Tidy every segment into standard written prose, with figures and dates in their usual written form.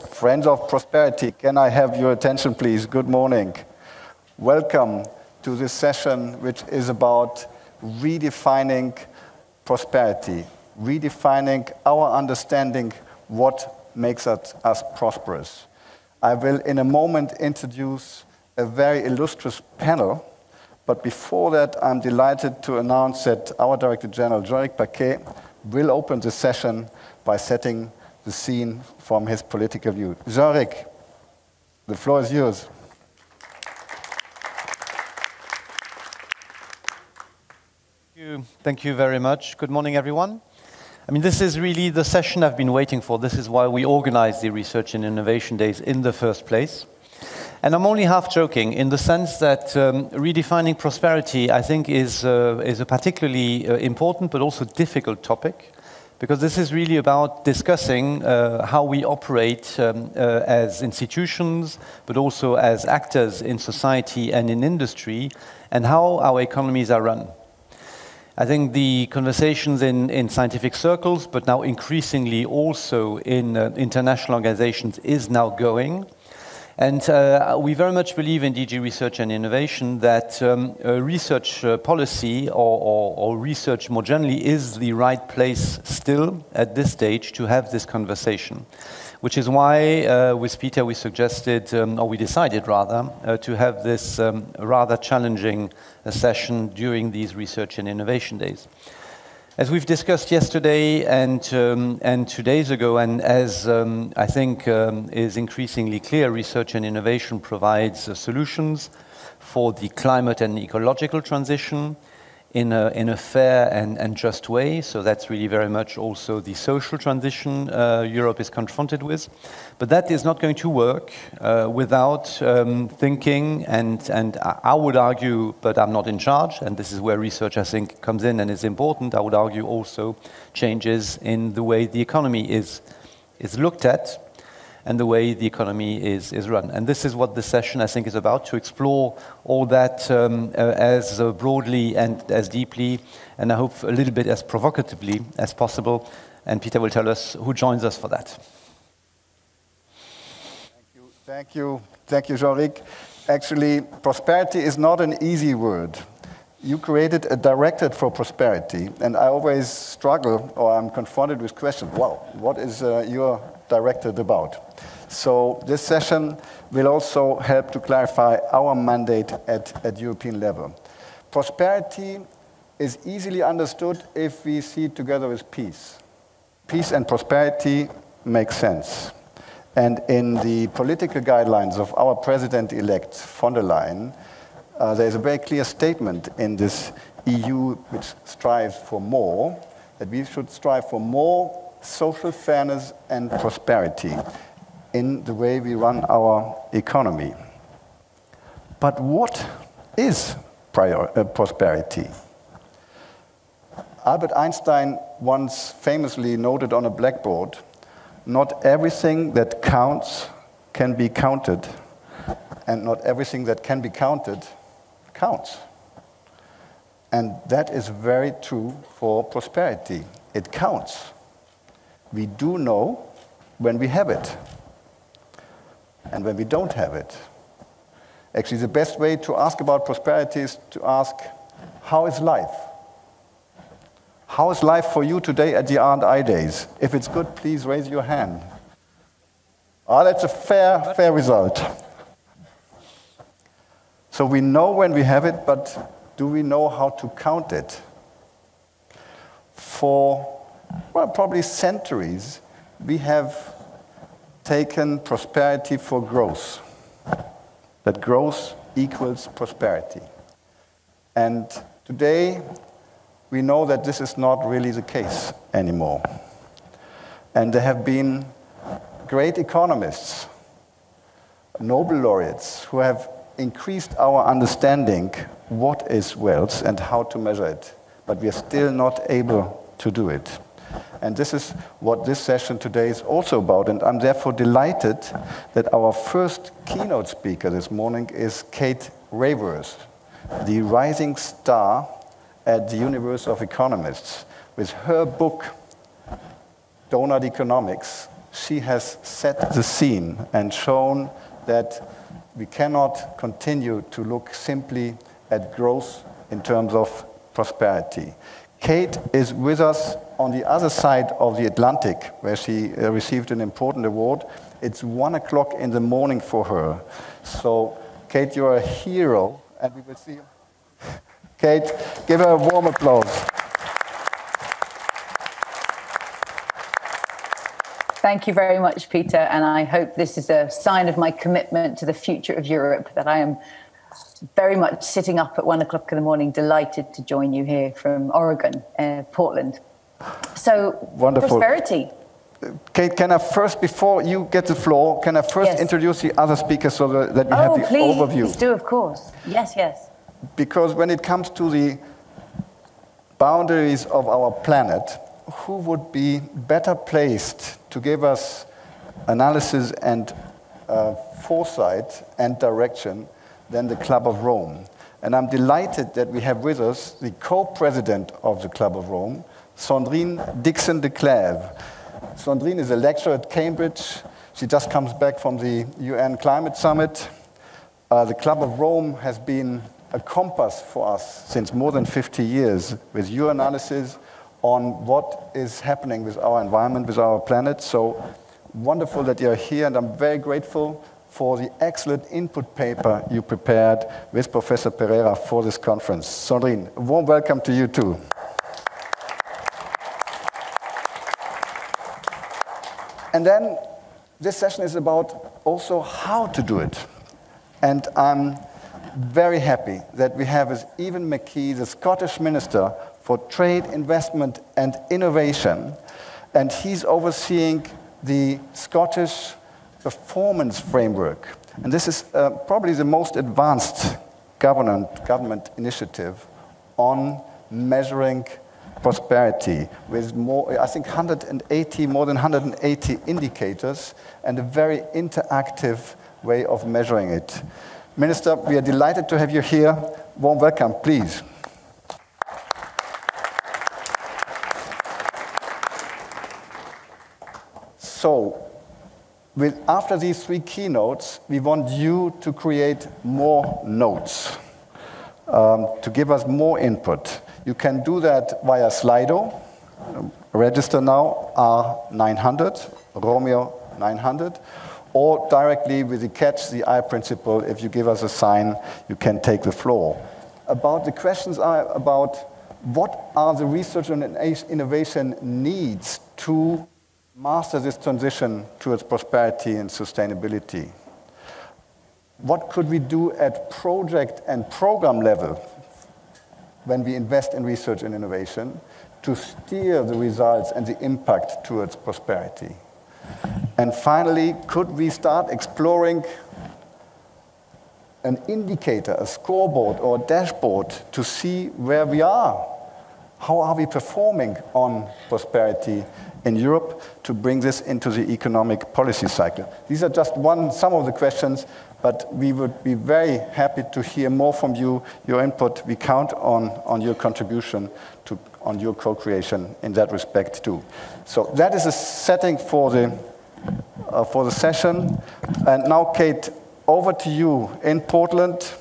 Friends of Prosperity, can I have your attention, please? Good morning. Welcome to this session, which is about redefining prosperity, redefining our understanding what makes us prosperous. I will, in a moment, introduce a very illustrious panel, but before that, I'm delighted to announce that our Director General, Jean-Luc Paquet, will open the session by setting the scene from his political view. Jean-Luc, the floor is yours. Thank you very much. Good morning, everyone. I mean, this is really the session I've been waiting for. This is why we organized the Research and Innovation Days in the first place. And I'm only half joking in the sense that redefining prosperity, I think, is a particularly important but also difficult topic, because this is really about discussing how we operate as institutions, but also as actors in society and in industry, and how our economies are run. I think the conversations in scientific circles, but now increasingly also in international organizations, is now going. And we very much believe in DG Research and Innovation that research policy or research more generally is the right place still at this stage to have this conversation. Which is why with Peter we suggested, or we decided rather, to have this rather challenging session during these Research and Innovation Days. As we've discussed yesterday and 2 days ago, and as I think is increasingly clear, research and innovation provides solutions for the climate and ecological transition in a fair and just way. So that's really very much also the social transition Europe is confronted with. But that is not going to work without thinking, and I would argue, but I'm not in charge, and this is where research, I think, comes in and is important. I would argue also changes in the way the economy is looked at and the way the economy is run. And this is what this session, I think, is about, to explore all that as broadly and as deeply, and I hope a little bit as provocatively as possible. And Peter will tell us who joins us for that. Thank you, Jean-Luc. Actually, prosperity is not an easy word. You created a directorate for prosperity, and I always struggle, or I'm confronted with questions, well, what is your directorate about? So this session will also help to clarify our mandate at European level. Prosperity is easily understood if we see it together with peace. Peace and prosperity make sense. And in the political guidelines of our president-elect, von der Leyen, there's a very clear statement in this EU which strives for more, that we should strive for more social fairness and prosperity in the way we run our economy. But what is prosperity? Albert Einstein once famously noted on a blackboard, "Not everything that counts can be counted, and not everything that can be counted counts." And that is very true for prosperity. It counts. We do know when we have it and when we don't have it. Actually, the best way to ask about prosperity is to ask, how is life? How is life for you today at the R&I Days? If it's good, please raise your hand. Oh, that's a fair result. So we know when we have it, but do we know how to count it? For, well, probably centuries, we have taken prosperity for growth. That growth equals prosperity. And today, we know that this is not really the case anymore. And there have been great economists, Nobel laureates, who have increased our understanding what is wealth and how to measure it. But we are still not able to do it. And this is what this session today is also about. And I'm therefore delighted that our first keynote speaker this morning is Kate Raworth, the rising star at the Universe of Economists, with her book, Donut Economics, she has set the scene and shown that we cannot continue to look simply at growth in terms of prosperity. Kate is with us on the other side of the Atlantic, where she received an important award. It's 1 o'clock in the morning for her. So, Kate, you're a hero, and we will see you. Kate, give her a warm applause. Thank you very much, Peter, and I hope this is a sign of my commitment to the future of Europe, that I am very much sitting up at 1 o'clock in the morning, delighted to join you here from Oregon, Portland. So, wonderful. Prosperity. Kate, can I first, before you get the floor, can I first introduce the other speakers so that we have the overview? Please do, of course. Yes, yes. Because when it comes to the boundaries of our planet, who would be better placed to give us analysis and foresight and direction than the Club of Rome? And I'm delighted that we have with us the co-president of the Club of Rome, Sandrine Dixon de Clèves. Sandrine is a lecturer at Cambridge. She just comes back from the UN Climate Summit. The Club of Rome has been a compass for us since more than 50 years with your analysis on what is happening with our environment, with our planet. So wonderful that you're here, and I'm very grateful for the excellent input paper you prepared with Professor Pereira for this conference. Sandrine, a warm welcome to you too. And then this session is about also how to do it. And I'm very happy that we have as Evan McKee, the Scottish Minister for Trade, Investment and Innovation, and he's overseeing the Scottish Performance Framework. And this is probably the most advanced government initiative on measuring prosperity, with more, I think, more than 180 indicators, and a very interactive way of measuring it. Minister, we are delighted to have you here. Warm welcome, please. So, after these 3 keynotes, we want you to create more notes, to give us more input. You can do that via Slido. Register now, R900, Romeo 900, or directly with the catch the eye principle. If you give us a sign, you can take the floor. The questions are about what are the research and innovation needs to master this transition towards prosperity and sustainability. What could we do at project and program level when we invest in research and innovation to steer the results and the impact towards prosperity? And finally, could we start exploring an indicator, a scoreboard or a dashboard to see where we are? How are we performing on prosperity in Europe to bring this into the economic policy cycle? These are just some of the questions, but we would be very happy to hear more from you, your input. We count on your contribution on your co-creation in that respect too. So that is a setting for the session. And now, Kate, over to you in Portland.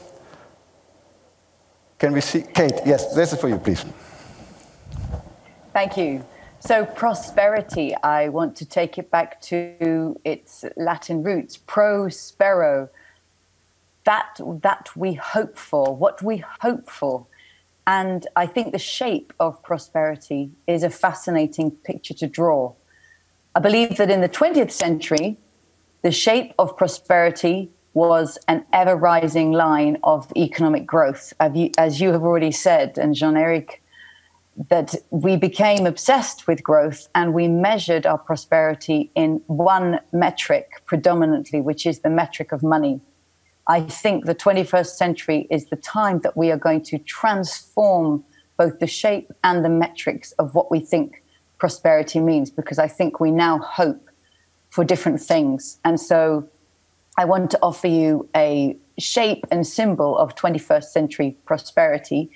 Can we see? Kate, yes, this is for you, please. Thank you. So prosperity, I want to take it back to its Latin roots, prospero, that we hope for, what we hope for. And I think the shape of prosperity is a fascinating picture to draw. I believe that in the 20th century, the shape of prosperity was an ever-rising line of economic growth. As you have already said, and Jean-Eric, that we became obsessed with growth and we measured our prosperity in one metric predominantly, which is the metric of money. I think the 21st century is the time that we are going to transform both the shape and the metrics of what we think prosperity means, because I think we now hope for different things. And so I want to offer you a shape and symbol of 21st century prosperity,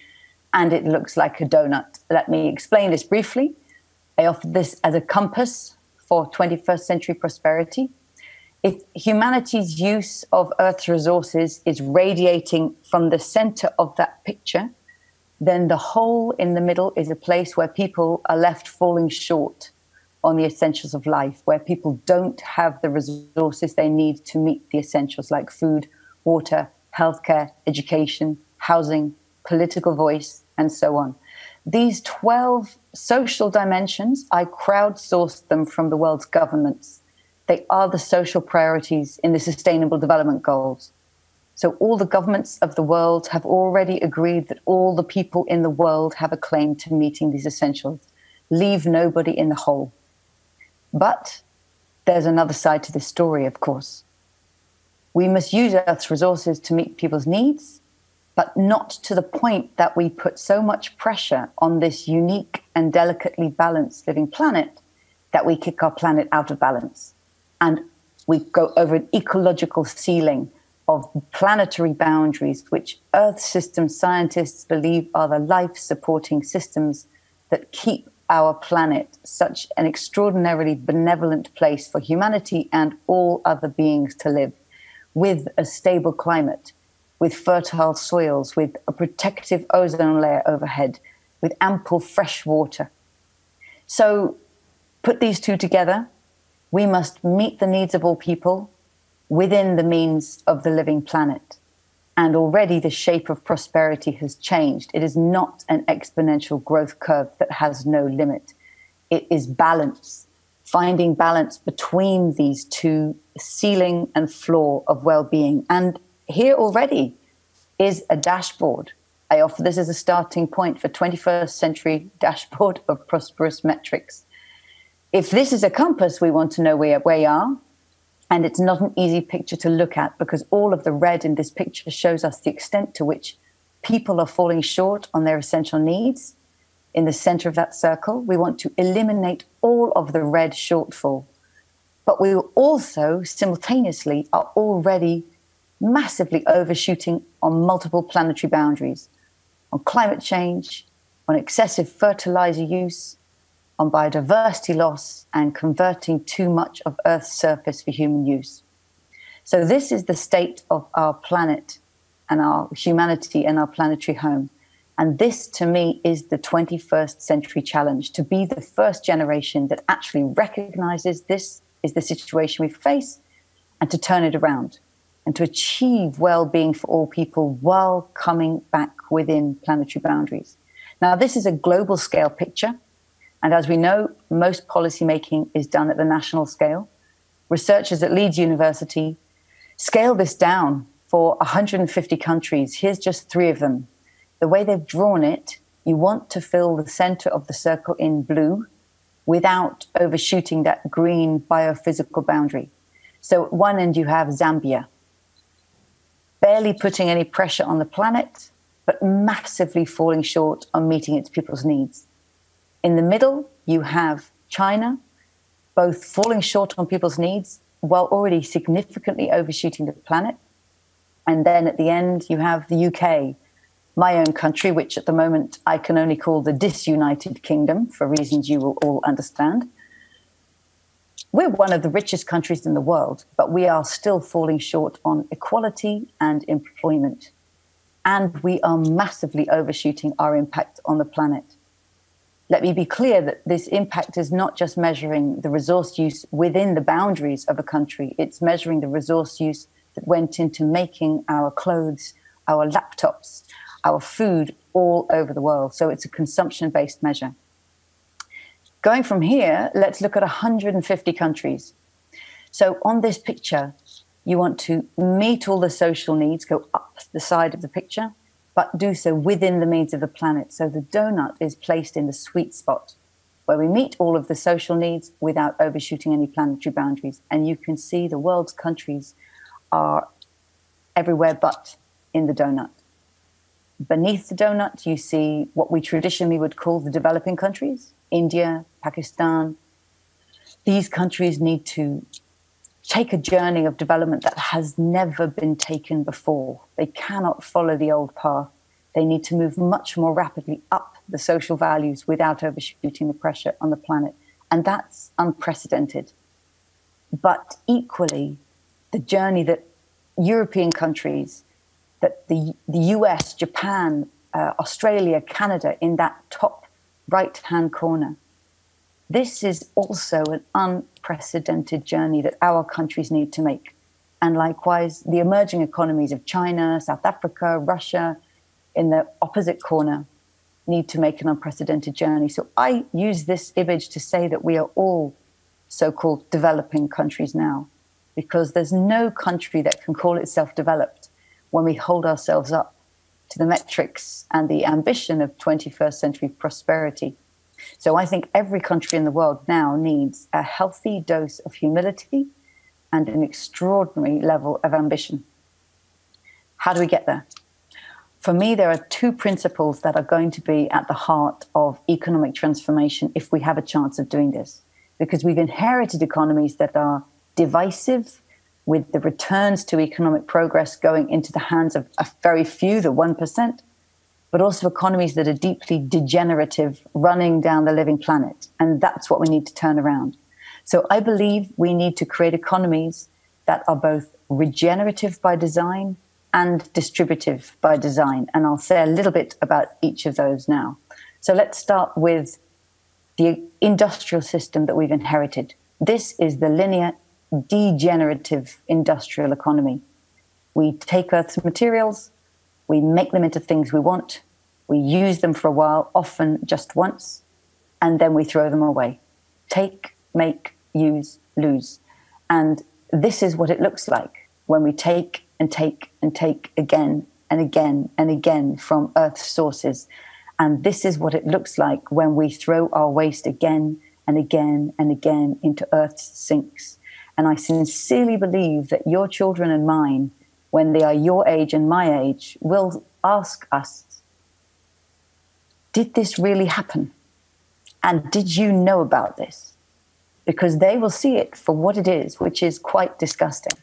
and it looks like a donut. Let me explain this briefly. I offer this as a compass for 21st century prosperity. If humanity's use of Earth's resources is radiating from the center of that picture, then the hole in the middle is a place where people are left falling short on the essentials of life, where people don't have the resources they need to meet the essentials like food, water, healthcare, education, housing, political voice, and so on. These 12 social dimensions, I crowdsourced them from the world's governments. They are the social priorities in the Sustainable Development Goals. So all the governments of the world have already agreed that all the people in the world have a claim to meeting these essentials. Leave nobody in the hole. But there's another side to this story, of course. We must use Earth's resources to meet people's needs, but not to the point that we put so much pressure on this unique and delicately balanced living planet that we kick our planet out of balance. And we go over an ecological ceiling of planetary boundaries, which Earth system scientists believe are the life-supporting systems that keep our planet such an extraordinarily benevolent place for humanity and all other beings to live, with a stable climate, with fertile soils, with a protective ozone layer overhead, with ample fresh water. So put these two together, we must meet the needs of all people within the means of the living planet. And already the shape of prosperity has changed. It is not an exponential growth curve that has no limit. It is balance, finding balance between these two, ceiling and floor of well-being. And here already is a dashboard. I offer this as a starting point for 21st century dashboard of prosperous metrics. If this is a compass, we want to know where we are. And it's not an easy picture to look at because all of the red in this picture shows us the extent to which people are falling short on their essential needs. In the center of that circle, we want to eliminate all of the red shortfall. But we also simultaneously are already massively overshooting on multiple planetary boundaries, on climate change, on excessive fertilizer use, on biodiversity loss, and converting too much of Earth's surface for human use. So this is the state of our planet and our humanity and our planetary home. And this, to me, is the 21st century challenge, to be the first generation that actually recognizes this is the situation we face and to turn it around and to achieve well-being for all people while coming back within planetary boundaries. Now, this is a global scale picture. And as we know, most policymaking is done at the national scale. Researchers at Leeds University scale this down for 150 countries. Here's just 3 of them. The way they've drawn it, you want to fill the center of the circle in blue without overshooting that green biophysical boundary. So at one end, you have Zambia, barely putting any pressure on the planet, but massively falling short on meeting its people's needs. In the middle, you have China, both falling short on people's needs while already significantly overshooting the planet. And then at the end, you have the UK, my own country, which at the moment I can only call the disunited kingdom for reasons you will all understand. We're one of the richest countries in the world, but we are still falling short on equality and employment. And we are massively overshooting our impact on the planet. Let me be clear that this impact is not just measuring the resource use within the boundaries of a country. It's measuring the resource use that went into making our clothes, our laptops, our food all over the world. So it's a consumption-based measure. Going from here, let's look at 150 countries. So on this picture, you want to meet all the social needs, go up the side of the picture, but do so within the means of the planet. So the donut is placed in the sweet spot where we meet all of the social needs without overshooting any planetary boundaries. And you can see the world's countries are everywhere but in the donut. Beneath the donut, you see what we traditionally would call the developing countries, India, Pakistan. These countries need to take a journey of development that has never been taken before. They cannot follow the old path. They need to move much more rapidly up the social values without overshooting the pressure on the planet. And that's unprecedented. But equally, the journey that European countries, that the US, Japan, Australia, Canada, in that top right-hand corner, this is also an unprecedented journey that our countries need to make. And likewise, the emerging economies of China, South Africa, Russia, in the opposite corner, need to make an unprecedented journey. So I use this image to say that we are all so-called developing countries now, because there's no country that can call itself developed when we hold ourselves up to the metrics and the ambition of 21st century prosperity. So I think every country in the world now needs a healthy dose of humility and an extraordinary level of ambition. How do we get there? For me, there are two principles that are going to be at the heart of economic transformation if we have a chance of doing this. Because we've inherited economies that are divisive, with the returns to economic progress going into the hands of a very few, the 1%, but also economies that are deeply degenerative, running down the living planet. And that's what we need to turn around. So I believe we need to create economies that are both regenerative by design and distributive by design. And I'll say a little bit about each of those now. So let's start with the industrial system that we've inherited. This is the linear degenerative industrial economy. We take Earth's materials, we make them into things we want, we use them for a while, often just once, and then we throw them away. Take, make, use, lose. And this is what it looks like when we take and take and take again and again and again from Earth's sources. And this is what it looks like when we throw our waste again and again and again into Earth's sinks. And I sincerely believe that your children and mine, when they are your age and my age, will ask us, did this really happen? And did you know about this? Because they will see it for what it is, which is quite disgusting.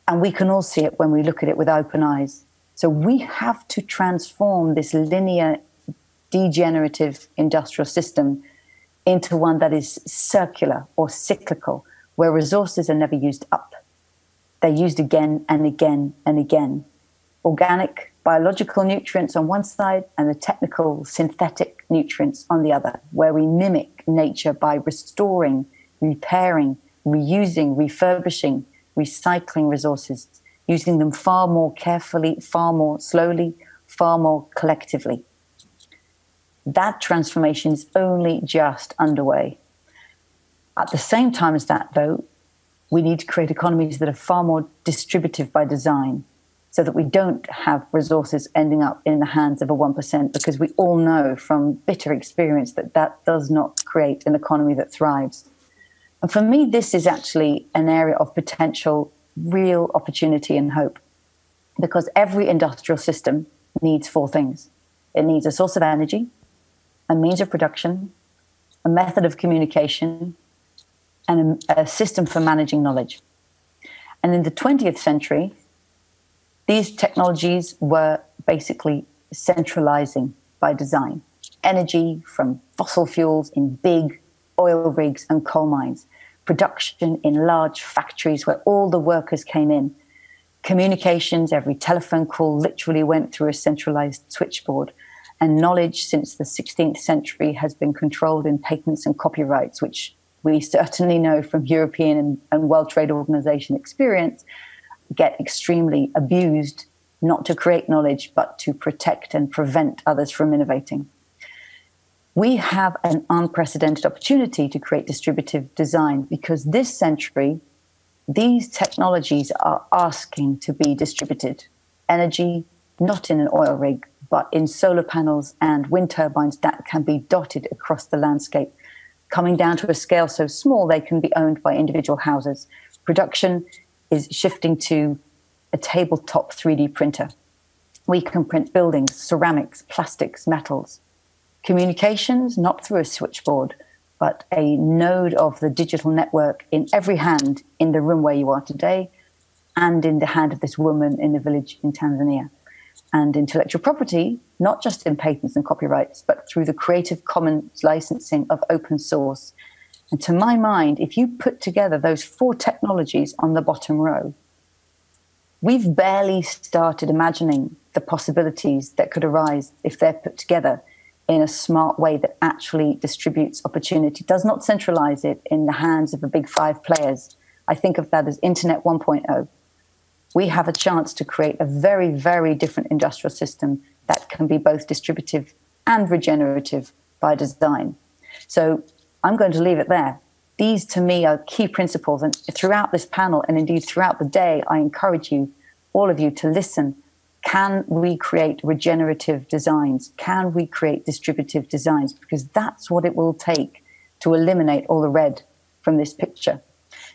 And we can all see it when we look at it with open eyes. So we have to transform this linear degenerative industrial system into one that is circular or cyclical, where resources are never used up. They're used again and again and again. Organic, biological nutrients on one side and the technical synthetic nutrients on the other, where we mimic nature by restoring, repairing, reusing, refurbishing, recycling resources, using them far more carefully, far more slowly, far more collectively. That transformation is only just underway. At the same time as that, though, we need to create economies that are far more distributive by design, so that we don't have resources ending up in the hands of a 1%, because we all know from bitter experience that that does not create an economy that thrives. And for me, this is actually an area of potential real opportunity and hope, because every industrial system needs four things. It needs a source of energy, a means of production, a method of communication, and a system for managing knowledge. And in the 20th century, these technologies were basically centralizing by design. Energy from fossil fuels in big oil rigs and coal mines, production in large factories where all the workers came in, communications, every telephone call literally went through a centralized switchboard, and knowledge since the 16th century has been controlled in patents and copyrights, which we certainly know from European and World Trade Organization experience get extremely abused, not to create knowledge, but to protect and prevent others from innovating. We have an unprecedented opportunity to create distributive design, because this century, these technologies are asking to be distributed. Energy, not in an oil rig, but in solar panels and wind turbines that can be dotted across the landscape, coming down to a scale so small they can be owned by individual houses. Production is shifting to a tabletop 3D printer. We can print buildings, ceramics, plastics, metals. Communications, not through a switchboard, but a node of the digital network in every hand in the room where you are today, and in the hand of this woman in the village in Tanzania. And intellectual property, not just in patents and copyrights, but through the Creative Commons licensing of open source, And to my mind, if you put together those 4 technologies on the bottom row, we've barely started imagining the possibilities that could arise if they're put together in a smart way that actually distributes opportunity, does not centralize it in the hands of the big 5 players. I think of that as Internet 1.0. We have a chance to create a very, very different industrial system that can be both distributive and regenerative by design. So I'm going to leave it there. These, to me, are key principles. And throughout this panel, and indeed throughout the day, I encourage you, all of you, to listen. Can we create regenerative designs? Can we create distributive designs? Because that's what it will take to eliminate all the red from this picture.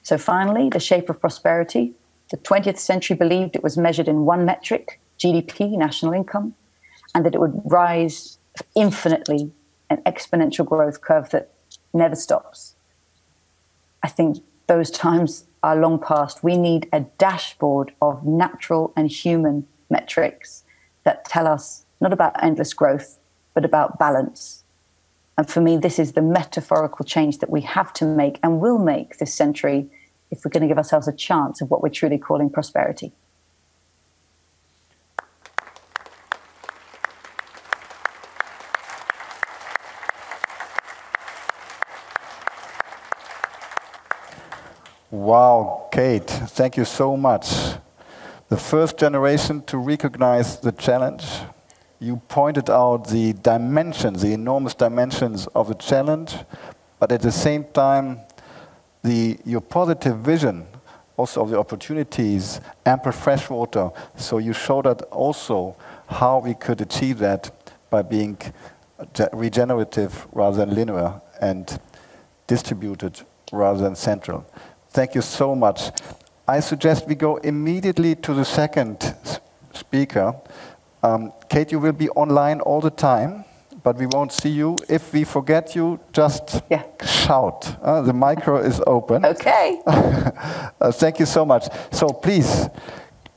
So finally, the shape of prosperity. The 20th century believed it was measured in one metric, GDP, national income, and that it would rise infinitely, an exponential growth curve that never stops. I think those times are long past. We need a dashboard of natural and human metrics that tell us not about endless growth, but about balance. And for me, this is the metaphorical change that we have to make and will make this century if we're going to give ourselves a chance of what we're truly calling prosperity. Wow, Kate, thank you so much. The first generation to recognize the challenge. You pointed out the dimensions, the enormous dimensions of the challenge, but at the same time, your positive vision also of the opportunities, ample fresh water. So you showed us also how we could achieve that by being regenerative rather than linear and distributed rather than central. Thank you so much. I suggest we go immediately to the second speaker. Kate, you will be online all the time, but we won't see you. If we forget you, just shout. The micro is open. Okay. Thank you so much. So please,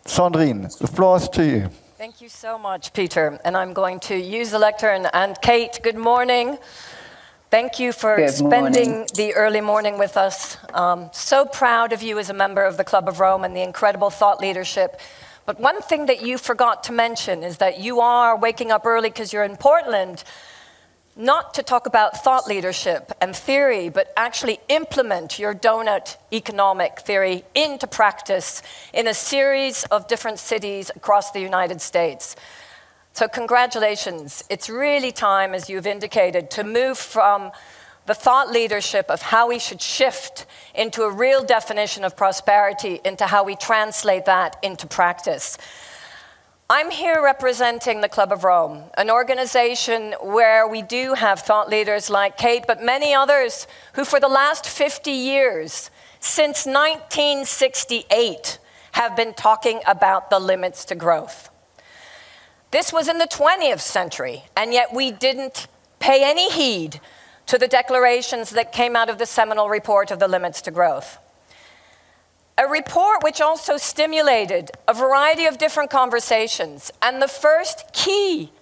Sandrine, the floor is to you. Thank you so much, Peter. And I'm going to use the lectern. And Kate, good morning. Thank you for spending the early morning with us. So proud of you as a member of the Club of Rome and the incredible thought leadership. But one thing that you forgot to mention is that you are waking up early because you're in Portland, not to talk about thought leadership and theory, but actually implement your donut economic theory into practice in a series of different cities across the United States. So congratulations. It's really time, as you've indicated, to move from the thought leadership of how we should shift into a real definition of prosperity, into how we translate that into practice. I'm here representing the Club of Rome, an organization where we do have thought leaders like Kate, but many others who for the last 50 years, since 1968, have been talking about the limits to growth. This was in the 20th century, and yet we didn't pay any heed to the declarations that came out of the seminal report of the limits to growth. A report which also stimulated a variety of different conversations, and the first key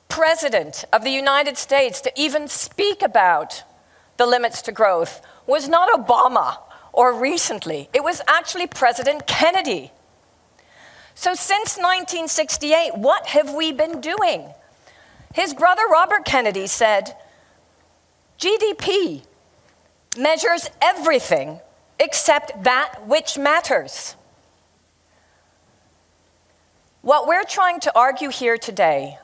president of the United States to even speak about the limits to growth was not Obama or recently, it was actually President Kennedy. So since 1968, what have we been doing? His brother Robert Kennedy said, GDP measures everything except that which matters. What we're trying to argue here today,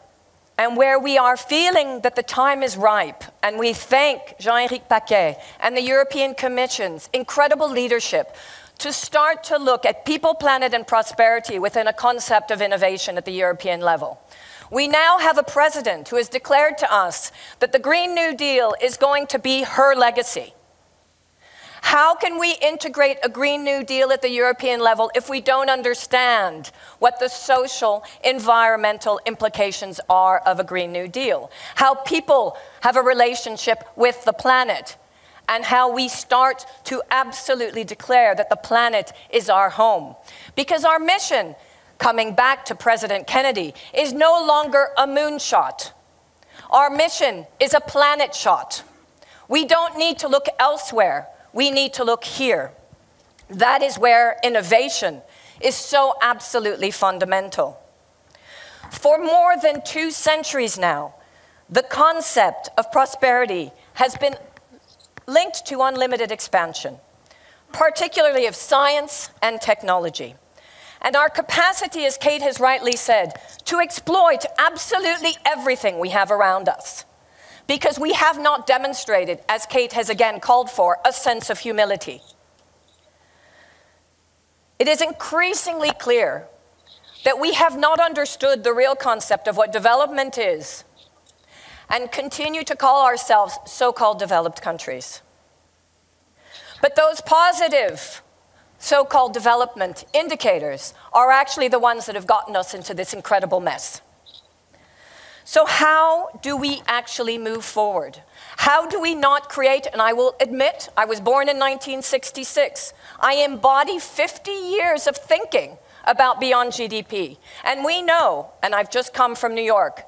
and where we are feeling that the time is ripe, and we thank Jean-Éric Paquet and the European Commission's incredible leadership to start to look at people, planet, and prosperity within a concept of innovation at the European level. We now have a president who has declared to us that the Green New Deal is going to be her legacy. How can we integrate a Green New Deal at the European level if we don't understand what the social, environmental implications are of a Green New Deal? How people have a relationship with the planet, and how we start to absolutely declare that the planet is our home. Because our mission, coming back to President Kennedy, is no longer a moonshot. Our mission is a planet shot. We don't need to look elsewhere. We need to look here. That is where innovation is so absolutely fundamental. For more than 2 centuries now, the concept of prosperity has been linked to unlimited expansion, particularly of science and technology. And our capacity, as Kate has rightly said, to exploit absolutely everything we have around us. Because we have not demonstrated, as Kate has again called for, a sense of humility. It is increasingly clear that we have not understood the real concept of what development is and continue to call ourselves so-called developed countries. But those positive so-called development indicators are actually the ones that have gotten us into this incredible mess. So how do we actually move forward? How do we not create, and I will admit, I was born in 1966. I embody 50 years of thinking about beyond GDP. And we know, and I've just come from New York,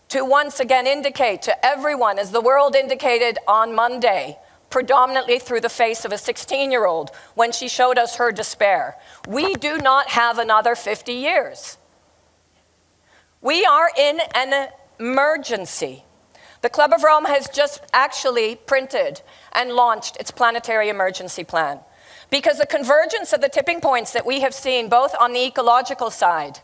to once again indicate to everyone, as the world indicated on Monday, predominantly through the face of a 16-year-old when she showed us her despair, we do not have another 50 years. We are in an emergency. The Club of Rome has just actually printed and launched its Planetary Emergency Plan. Because the convergence of the tipping points that we have seen, both on the ecological side,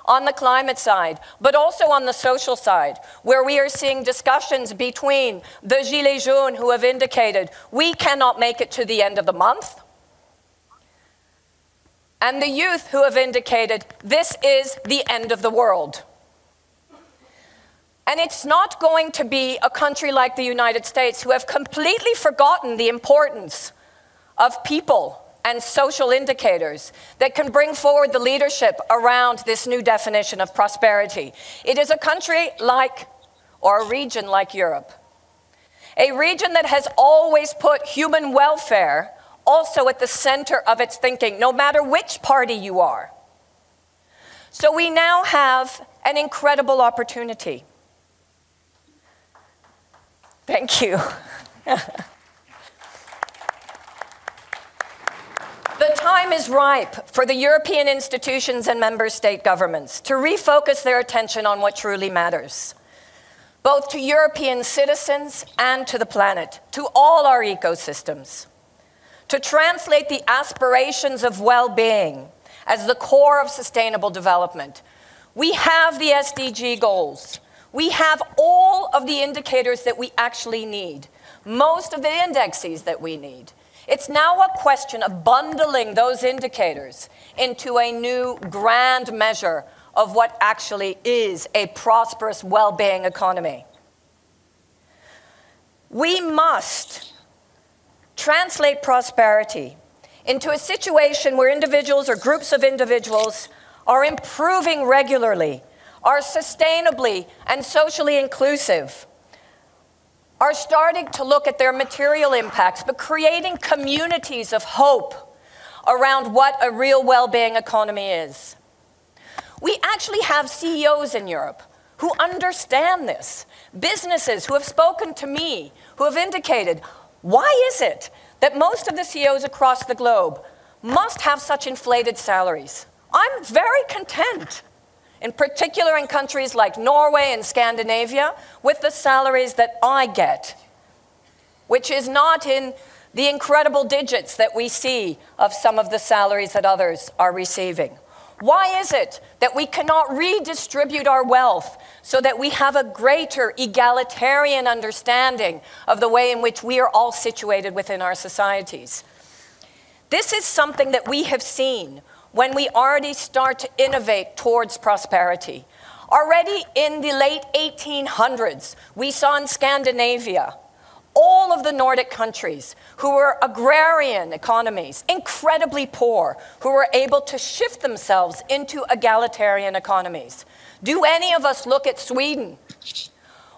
on the climate side, but also on the social side, where we are seeing discussions between the Gilets jaunes who have indicated we cannot make it to the end of the month, and the youth who have indicated this is the end of the world. And it's not going to be a country like the United States who have completely forgotten the importance of people and social indicators that can bring forward the leadership around this new definition of prosperity. It is a country like, or a region like Europe, a region that has always put human welfare also at the center of its thinking, no matter which party you are. So we now have an incredible opportunity. Thank you. The time is ripe for the European institutions and member state governments to refocus their attention on what truly matters, both to European citizens and to the planet, to all our ecosystems, to translate the aspirations of well-being as the core of sustainable development. We have the SDG goals. We have all of the indicators that we actually need, most of the indexes that we need. It's now a question of bundling those indicators into a new grand measure of what actually is a prosperous, well-being economy. We must translate prosperity into a situation where individuals or groups of individuals are improving regularly, are sustainably and socially inclusive, are starting to look at their material impacts, but creating communities of hope around what a real well-being economy is. We actually have CEOs in Europe who understand this, businesses who have spoken to me, who have indicated, why is it that most of the CEOs across the globe must have such inflated salaries? I'm very content, in particular in countries like Norway and Scandinavia, with the salaries that I get, which is not in the incredible digits that we see of some of the salaries that others are receiving. Why is it that we cannot redistribute our wealth so that we have a greater egalitarian understanding of the way in which we are all situated within our societies? This is something that we have seen when we already start to innovate towards prosperity. Already in the late 1800s, we saw in Scandinavia all of the Nordic countries who were agrarian economies, incredibly poor, who were able to shift themselves into egalitarian economies. Do any of us look at Sweden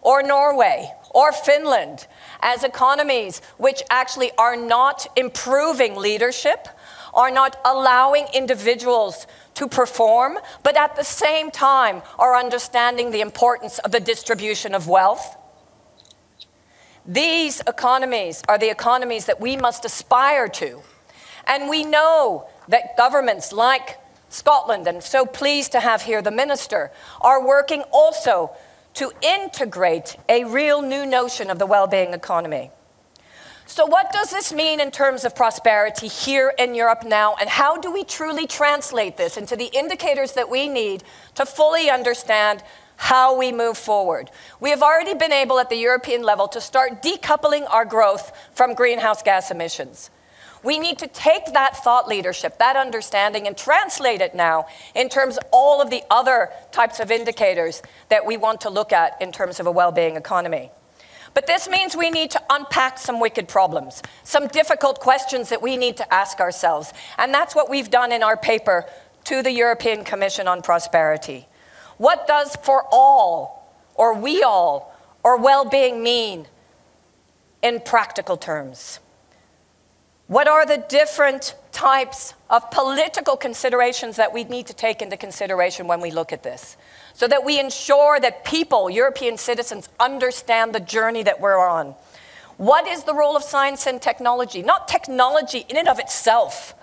or Norway or Finland as economies which actually are not improving leadership, are not allowing individuals to perform, but at the same time are understanding the importance of the distribution of wealth? These economies are the economies that we must aspire to. And we know that governments like Scotland, and so pleased to have here the Minister, are working also to integrate a real new notion of the well-being economy. So what does this mean in terms of prosperity here in Europe now, and how do we truly translate this into the indicators that we need to fully understand how we move forward? We have already been able at the European level to start decoupling our growth from greenhouse gas emissions. We need to take that thought leadership, that understanding, and translate it now in terms of all of the other types of indicators that we want to look at in terms of a well-being economy. But this means we need to unpack some wicked problems, some difficult questions that we need to ask ourselves. And that's what we've done in our paper to the European Commission on Prosperity. What does for all, or we all, or well-being mean in practical terms? What are the different types of political considerations that we need to take into consideration when we look at this, so that we ensure that people, European citizens, understand the journey that we're on? What is the role of science and technology? Not technology in and of itself,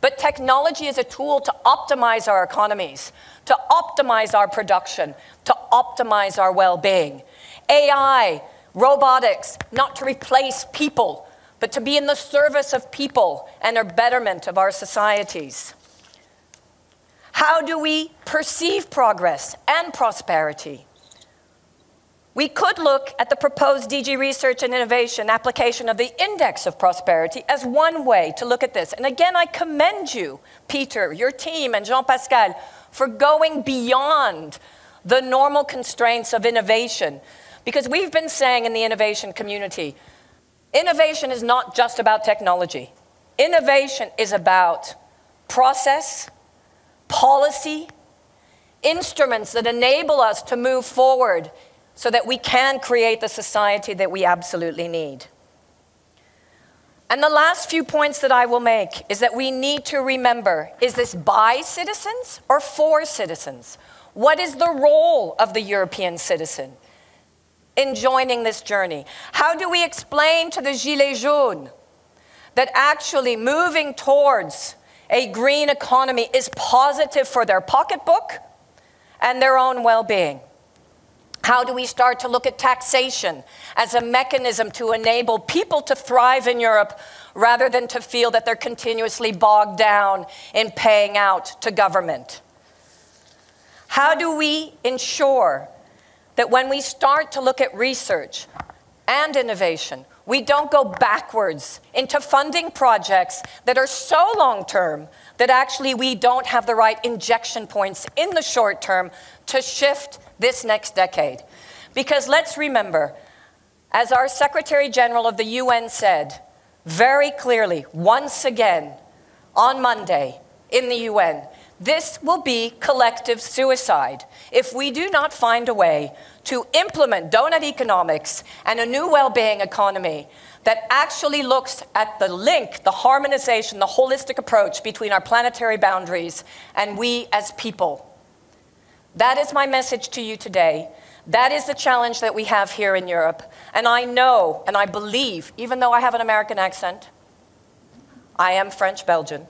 but technology is a tool to optimize our economies, to optimize our production, to optimize our well-being. AI, robotics, not to replace people, but to be in the service of people and the betterment of our societies. How do we perceive progress and prosperity? We could look at the proposed DG Research and Innovation application of the Index of Prosperity as one way to look at this. And again, I commend you, Peter, your team, and Jean-Pascal, for going beyond the normal constraints of innovation. Because we've been saying in the innovation community, innovation is not just about technology. Innovation is about process, policy, instruments that enable us to move forward so that we can create the society that we absolutely need. And the last few points that I will make is that we need to remember, is this by citizens or for citizens? What is the role of the European citizen in joining this journey? How do we explain to the Gilets jaunes that actually moving towards a green economy is positive for their pocketbook and their own well-being? How do we start to look at taxation as a mechanism to enable people to thrive in Europe rather than to feel that they're continuously bogged down in paying out to government? How do we ensure that when we start to look at research and innovation, we don't go backwards into funding projects that are so long-term that actually we don't have the right injection points in the short term to shift this next decade? Because let's remember, as our Secretary General of the UN said very clearly, once again, on Monday in the UN, this will be collective suicide if we do not find a way to implement donut economics and a new well-being economy that actually looks at the link, the harmonization, the holistic approach between our planetary boundaries and we as people. That is my message to you today. That is the challenge that we have here in Europe. And I know and I believe, even though I have an American accent, I am French-Belgian.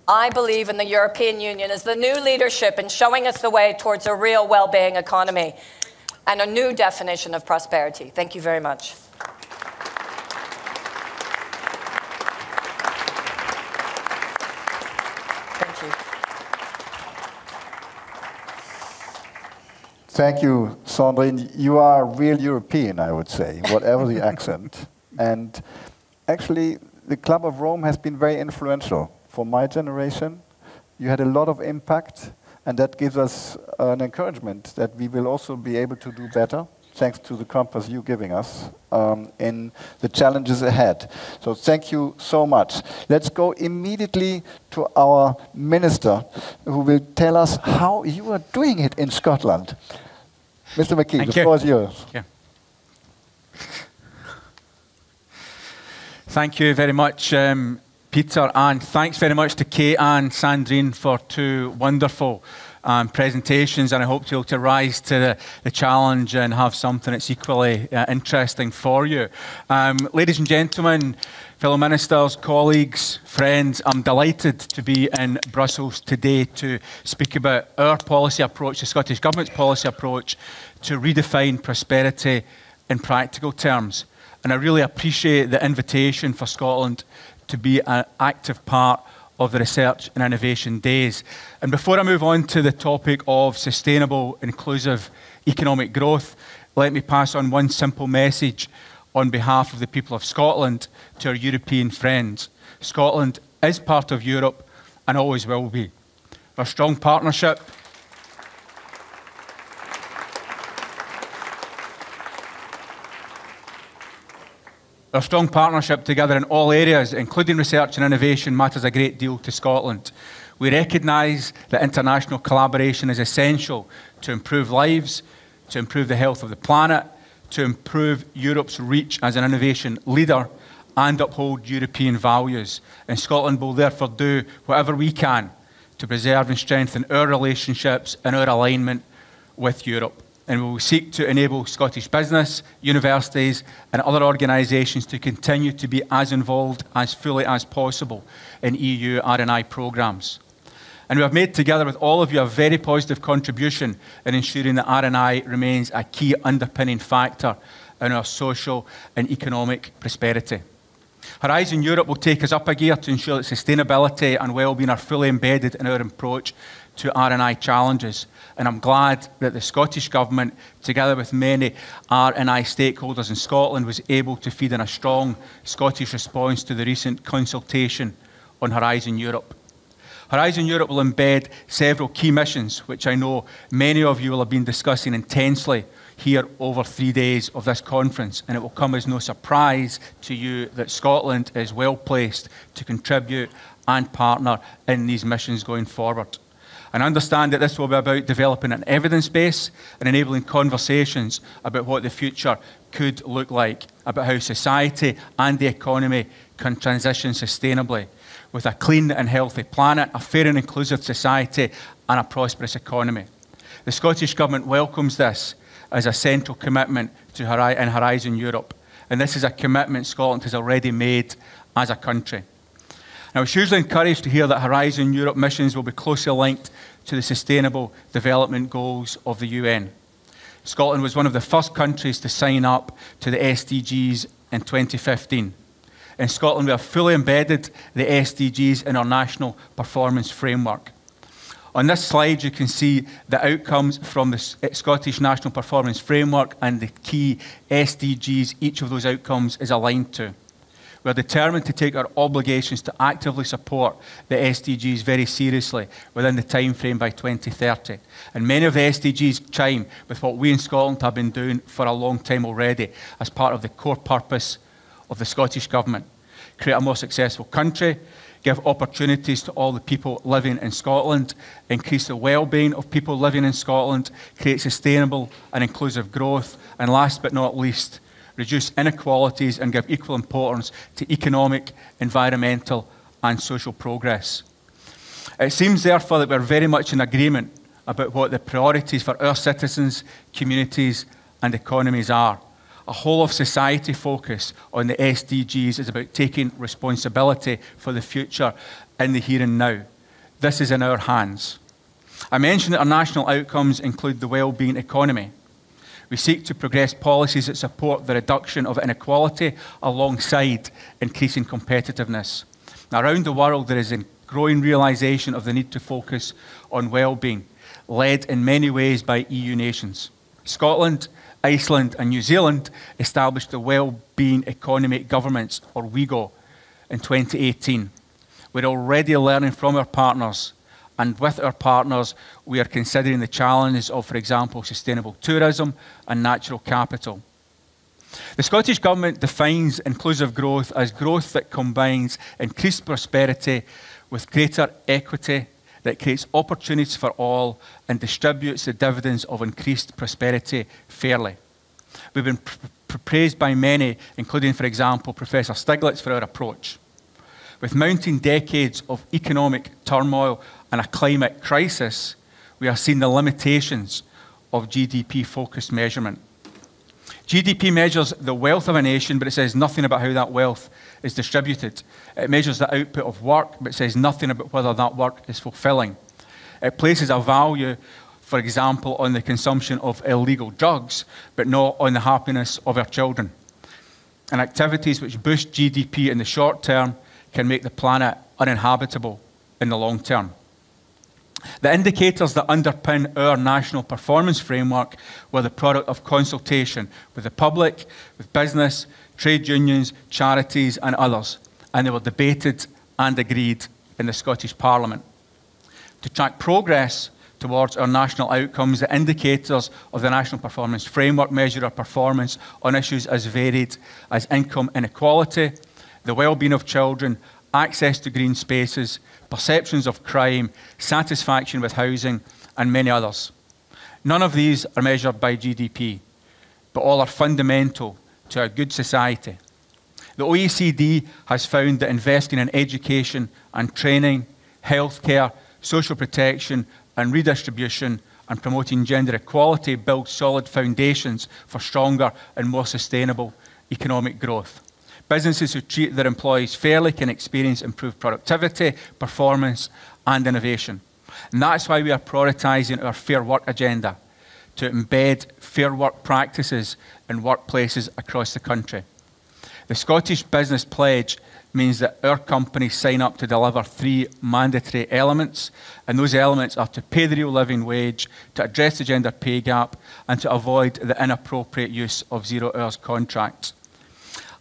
I believe in the European Union as the new leadership in showing us the way towards a real well-being economy and a new definition of prosperity. Thank you very much. Thank you. Thank you, Sandrine. You are real European, I would say, whatever the accent. And actually, the Club of Rome has been very influential for my generation. You had a lot of impact, and that gives us an encouragement that we will also be able to do better, thanks to the compass you're giving us in the challenges ahead. So thank you so much. Let's go immediately to our minister, who will tell us how you are doing it in Scotland. Mr. McKee, the floor is yours. Thank you very much, Peter, and thanks very much to Kate and Sandrine for two wonderful presentations, and I hope to be able to rise to the challenge and have something that's equally interesting for you. Ladies and gentlemen, fellow ministers, colleagues, friends, I'm delighted to be in Brussels today to speak about our policy approach, the Scottish Government's policy approach to redefine prosperity in practical terms. And I really appreciate the invitation for Scotland to be an active part of the Research and Innovation Days. And before I move on to the topic of sustainable, inclusive economic growth, let me pass on one simple message on behalf of the people of Scotland to our European friends. Scotland is part of Europe and always will be. Our strong partnership together in all areas, including research and innovation, matters a great deal to Scotland. We recognise that international collaboration is essential to improve lives, to improve the health of the planet, to improve Europe's reach as an innovation leader, and uphold European values. And Scotland will therefore do whatever we can to preserve and strengthen our relationships and our alignment with Europe. And we will seek to enable Scottish business, universities and other organisations to continue to be as involved as fully as possible in EU R&I programmes. And we have made together with all of you a very positive contribution in ensuring that R&I remains a key underpinning factor in our social and economic prosperity. Horizon Europe will take us up a gear to ensure that sustainability and well-being are fully embedded in our approach to R&I challenges. And I'm glad that the Scottish Government, together with many R&I stakeholders in Scotland, was able to feed in a strong Scottish response to the recent consultation on Horizon Europe. Horizon Europe will embed several key missions, which I know many of you will have been discussing intensely here over 3 days of this conference, and it will come as no surprise to you that Scotland is well placed to contribute and partner in these missions going forward. And understand that this will be about developing an evidence base and enabling conversations about what the future could look like, about how society and the economy can transition sustainably with a clean and healthy planet, a fair and inclusive society and a prosperous economy. The Scottish Government welcomes this as a central commitment to Horizon Europe. And this is a commitment Scotland has already made as a country. Now, I was hugely encouraged to hear that Horizon Europe missions will be closely linked to the Sustainable Development Goals of the UN. Scotland was one of the first countries to sign up to the SDGs in 2015. In Scotland, we have fully embedded the SDGs in our national performance framework. On this slide, you can see the outcomes from the Scottish National Performance Framework and the key SDGs each of those outcomes is aligned to. We are determined to take our obligations to actively support the SDGs very seriously within the time frame by 2030. And many of the SDGs chime with what we in Scotland have been doing for a long time already as part of the core purpose of the Scottish Government. Create a more successful country, give opportunities to all the people living in Scotland, increase the well-being of people living in Scotland, create sustainable and inclusive growth, and last but not least, reduce inequalities and give equal importance to economic, environmental and social progress. It seems therefore that we're very much in agreement about what the priorities for our citizens, communities and economies are. A whole of society focus on the SDGs is about taking responsibility for the future in the here and now. This is in our hands. I mentioned that our national outcomes include the well-being economy. We seek to progress policies that support the reduction of inequality alongside increasing competitiveness. Now, around the world, there is a growing realisation of the need to focus on well-being, led in many ways by EU nations. Scotland, Iceland and New Zealand established the Wellbeing Economic Governments, or WEGO, in 2018. We're already learning from our partners, and with our partners, we are considering the challenges of, for example, sustainable tourism and natural capital. The Scottish Government defines inclusive growth as growth that combines increased prosperity with greater equity, that creates opportunities for all and distributes the dividends of increased prosperity fairly. We've been praised by many, including, for example, Professor Stiglitz, for our approach. With mounting decades of economic turmoil and a climate crisis, we are seeing the limitations of GDP-focused measurement. GDP measures the wealth of a nation, but it says nothing about how that wealth is distributed. It measures the output of work, but it says nothing about whether that work is fulfilling. It places a value, for example, on the consumption of illegal drugs, but not on the happiness of our children. And activities which boost GDP in the short term can make the planet uninhabitable in the long term. The indicators that underpin our national performance framework were the product of consultation with the public, with business, trade unions, charities and others, and they were debated and agreed in the Scottish Parliament. To track progress towards our national outcomes, the indicators of the National Performance Framework measure our performance on issues as varied as income inequality, the well-being of children, access to green spaces, perceptions of crime, satisfaction with housing, and many others. None of these are measured by GDP, but all are fundamental to a good society. The OECD has found that investing in education and training, healthcare, social protection, and redistribution, and promoting gender equality builds solid foundations for stronger and more sustainable economic growth. Businesses who treat their employees fairly can experience improved productivity, performance, and innovation. And that's why we are prioritising our Fair Work agenda, to embed fair work practices in workplaces across the country. The Scottish Business Pledge means that our companies sign up to deliver 3 mandatory elements, and those elements are to pay the real living wage, to address the gender pay gap, and to avoid the inappropriate use of zero-hours contracts.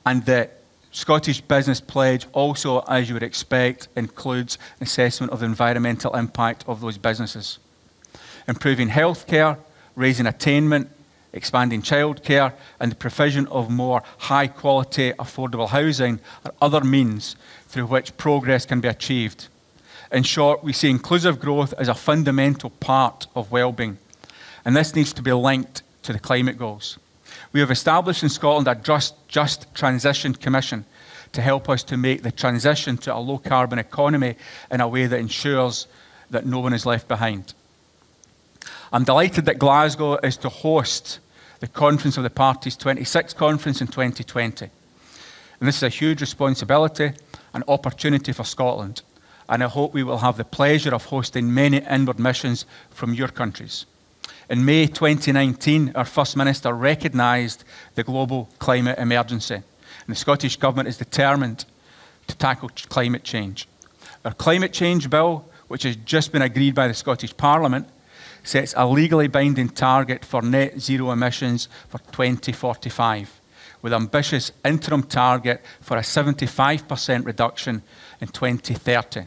And the Scottish Business Pledge also, as you would expect, includes an assessment of the environmental impact of those businesses. Improving healthcare, raising attainment, expanding childcare, and the provision of more high-quality, affordable housing are other means through which progress can be achieved. In short, we see inclusive growth as a fundamental part of well-being, and this needs to be linked to the climate goals. We have established in Scotland a Just Transition Commission to help us to make the transition to a low-carbon economy in a way that ensures that no one is left behind. I'm delighted that Glasgow is to host the Conference of the Parties 26 conference in 2020. And this is a huge responsibility and opportunity for Scotland. And I hope we will have the pleasure of hosting many inward missions from your countries. In May 2019, our First Minister recognised the global climate emergency. And the Scottish Government is determined to tackle climate change. Our climate change bill, which has just been agreed by the Scottish Parliament, sets a legally binding target for net zero emissions for 2045, with ambitious interim target for a 75% reduction in 2030.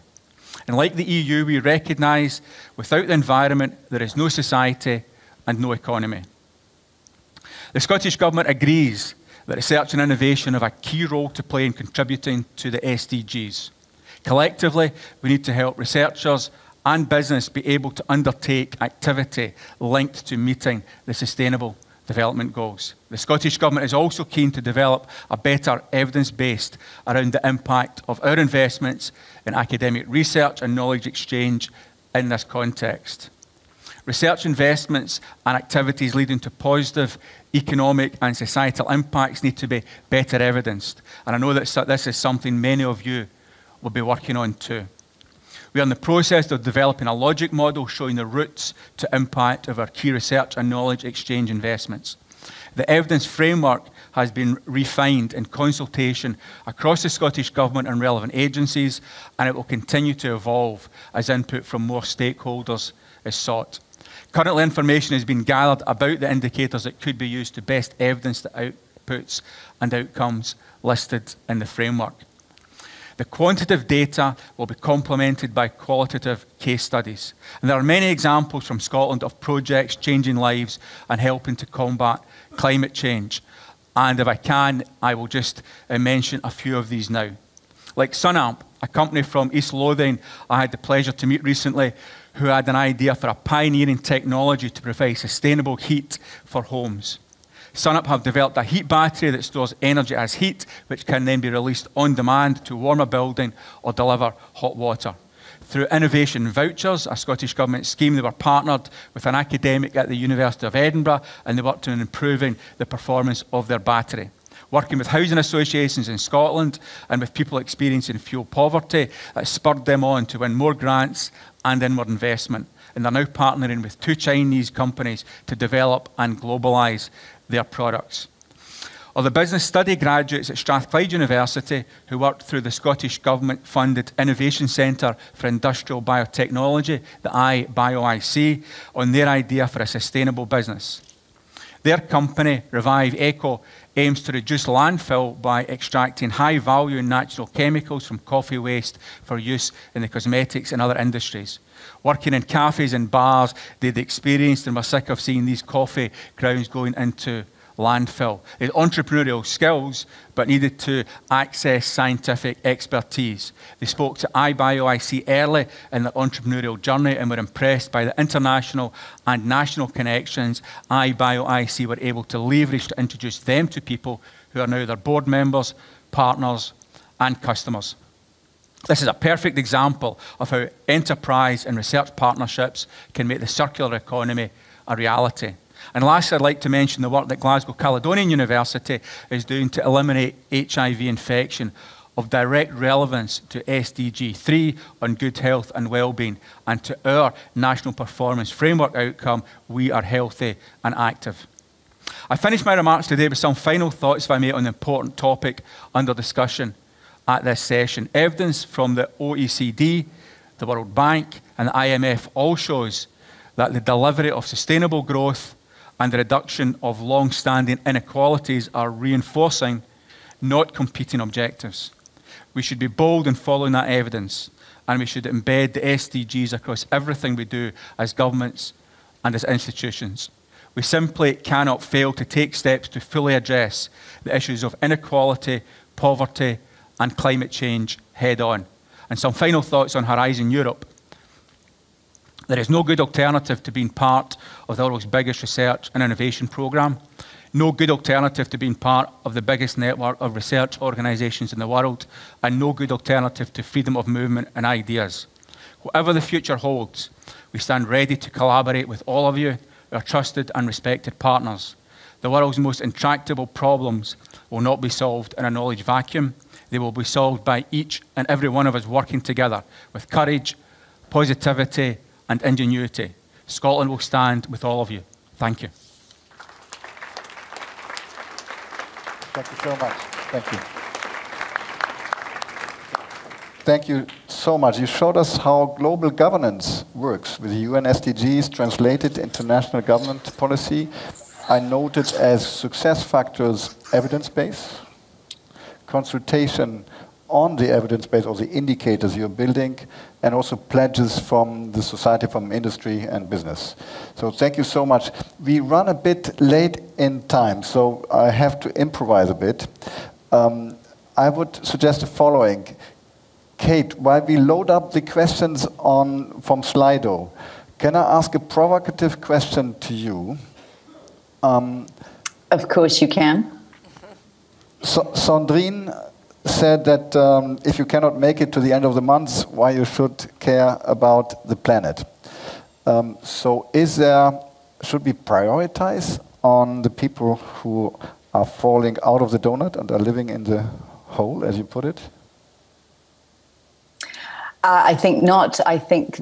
And like the EU, we recognise without the environment, there is no society and no economy. The Scottish Government agrees that research and innovation have a key role to play in contributing to the SDGs. Collectively, we need to help researchers and business be able to undertake activity linked to meeting the Sustainable Development Goals. The Scottish Government is also keen to develop a better evidence base around the impact of our investments in academic research and knowledge exchange in this context. Research investments and activities leading to positive economic and societal impacts need to be better evidenced. And I know that this is something many of you will be working on too. We are in the process of developing a logic model showing the routes to impact of our key research and knowledge exchange investments. The evidence framework has been refined in consultation across the Scottish Government and relevant agencies, and it will continue to evolve as input from more stakeholders is sought. Currently, information has been gathered about the indicators that could be used to best evidence the outputs and outcomes listed in the framework. The quantitative data will be complemented by qualitative case studies. And there are many examples from Scotland of projects changing lives and helping to combat climate change. And if I can, I will just mention a few of these now. Like SunAmp, a company from East Lothian I had the pleasure to meet recently, who had an idea for a pioneering technology to provide sustainable heat for homes. SunUp have developed a heat battery that stores energy as heat, which can then be released on demand to warm a building or deliver hot water. Through innovation vouchers, a Scottish Government scheme, they were partnered with an academic at the University of Edinburgh, and they worked on improving the performance of their battery. Working with housing associations in Scotland and with people experiencing fuel poverty, that spurred them on to win more grants and inward investment. And they're now partnering with 2 Chinese companies to develop and globalise their products. Or the business study graduates at Strathclyde University who worked through the Scottish Government-funded Innovation Centre for Industrial Biotechnology, the iBioIC, on their idea for a sustainable business. Their company, Revive Eco, aims to reduce landfill by extracting high-value natural chemicals from coffee waste for use in the cosmetics and other industries. Working in cafes and bars, they'd experienced and were sick of seeing these coffee grounds going into landfill. They had entrepreneurial skills, but needed to access scientific expertise. They spoke to iBioIC early in their entrepreneurial journey and were impressed by the international and national connections iBioIC were able to leverage to introduce them to people who are now their board members, partners, and customers. This is a perfect example of how enterprise and research partnerships can make the circular economy a reality. And lastly, I'd like to mention the work that Glasgow Caledonian University is doing to eliminate HIV infection of direct relevance to SDG 3 on good health and well-being, and to our national performance framework outcome, we are healthy and active. I finish my remarks today with some final thoughts, if I may, on the important topic under discussion at this session. Evidence from the OECD, the World Bank, and the IMF all shows that the delivery of sustainable growth and the reduction of long-standing inequalities are reinforcing, not competing objectives. We should be bold in following that evidence, and we should embed the SDGs across everything we do as governments and as institutions. We simply cannot fail to take steps to fully address the issues of inequality, poverty, and climate change head-on. And some final thoughts on Horizon Europe. There is no good alternative to being part of the world's biggest research and innovation programme. No good alternative to being part of the biggest network of research organisations in the world. And no good alternative to freedom of movement and ideas. Whatever the future holds, we stand ready to collaborate with all of you, our trusted and respected partners. The world's most intractable problems will not be solved in a knowledge vacuum. They will be solved by each and every one of us working together with courage, positivity, and ingenuity. Scotland will stand with all of you. Thank you. Thank you so much. Thank you. Thank you so much. You showed us how global governance works with the UN SDGs translated into national government policy. I noted as success factors evidence base, consultation on the evidence base or the indicators you're building, and also pledges from the society, from industry and business. So thank you so much. We run a bit late in time, so I have to improvise a bit. I would suggest the following. Kate, while we load up the questions from Slido, can I ask a provocative question to you? Of course you can. Sandrine said that if you cannot make it to the end of the month, why you should care about the planet. So should we prioritize on the people who are falling out of the donut and are living in the hole, as you put it? I think not. I think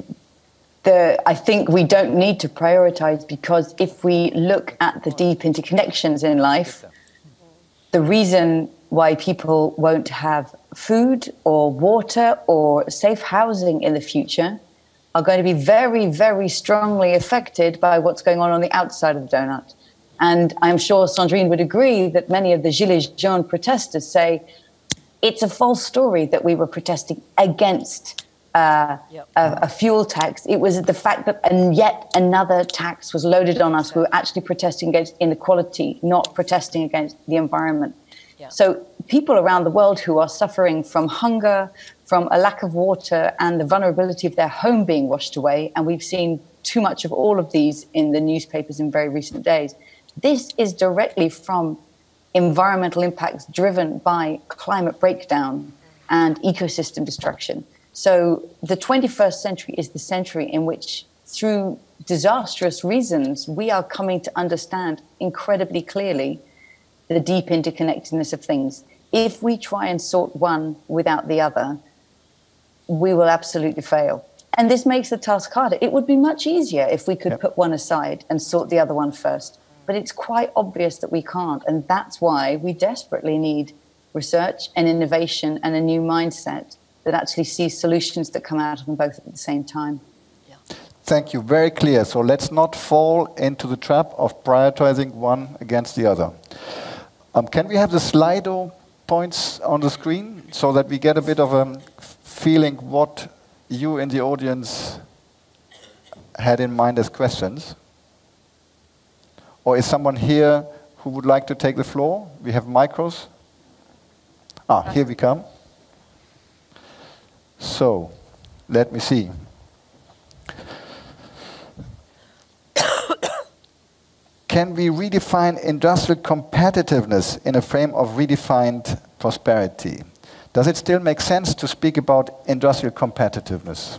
we don't need to prioritize, because if we look at the deep interconnections in life, the reason why people won't have food or water or safe housing in the future are going to be very, very strongly affected by what's going on the outside of the donut. And I'm sure Sandrine would agree that many of the Gilets jaunes protesters say it's a false story that we were protesting against a fuel tax. It was the fact that yet another tax was loaded on us. We were actually protesting against inequality, not protesting against the environment. Yeah. So people around the world who are suffering from hunger, from a lack of water, and the vulnerability of their home being washed away, and we've seen too much of all of these in the newspapers in very recent days. This is directly from environmental impacts driven by climate breakdown and ecosystem destruction. So the 21st century is the century in which, through disastrous reasons, we are coming to understand incredibly clearly the deep interconnectedness of things. If we try and sort one without the other, we will absolutely fail. And this makes the task harder. It would be much easier if we could put one aside and sort the other one first. But it's quite obvious that we can't. And that's why we desperately need research and innovation and a new mindset that actually sees solutions that come out of them both at the same time. Yeah. Thank you. Very clear. So let's not fall into the trap of prioritizing one against the other. Can we have the Slido points on the screen so that we get a bit of a feeling what you in the audience had in mind as questions? Or is someone here who would like to take the floor? We have micros. Here we come. So, let me see. Can we redefine industrial competitiveness in a frame of redefined prosperity? Does it still make sense to speak about industrial competitiveness?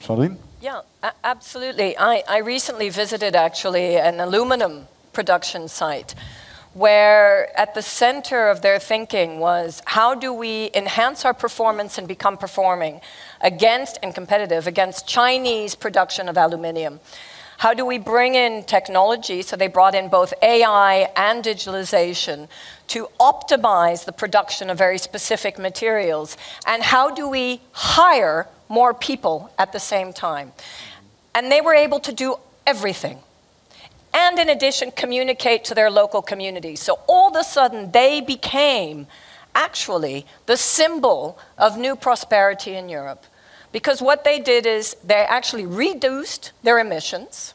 Charlene? Yeah, absolutely. I recently visited, actually, an aluminum production site where at the center of their thinking was, how do we enhance our performance and become performing against and competitive against Chinese production of aluminium? How do we bring in technology? So they brought in both AI and digitalization to optimize the production of very specific materials. And how do we hire more people at the same time? And they were able to do everything. And in addition, communicate to their local communities. So all of a sudden, they became actually the symbol of new prosperity in Europe. Because what they did is they actually reduced their emissions.